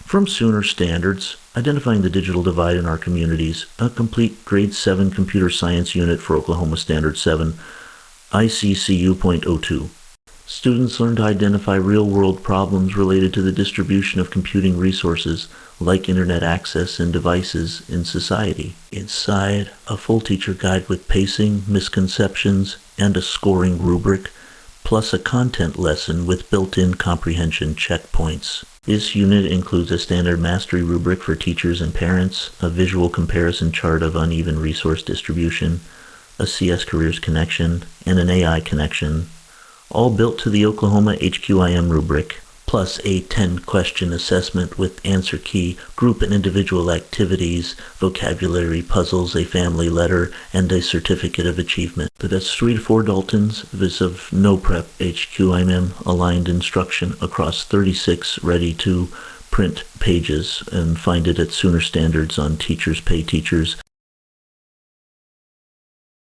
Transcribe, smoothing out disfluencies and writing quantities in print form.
From Sooner Standards, Identifying the Digital Divide in Our Communities, a complete Grade 7 Computer Science unit for Oklahoma Standard 7.IC.CU.02. Students learn to identify real-world problems related to the distribution of computing resources, like internet access and devices, in society. Inside, a full teacher guide with pacing, misconceptions, and a scoring rubric, plus a content lesson with built-in comprehension checkpoints. This unit includes a standard mastery rubric for teachers and parents, a visual comparison chart of uneven resource distribution, a CS Careers connection, and an AI connection, all built to the Oklahoma HQIM rubric, plus a 10-question assessment with answer key, group and individual activities, vocabulary puzzles, a family letter, and a certificate of achievement. But that's 3 to 4 Daltons vis of no prep HQIM aligned instruction across 36 ready-to-print pages, and find it at Sooner Standards on Teachers Pay Teachers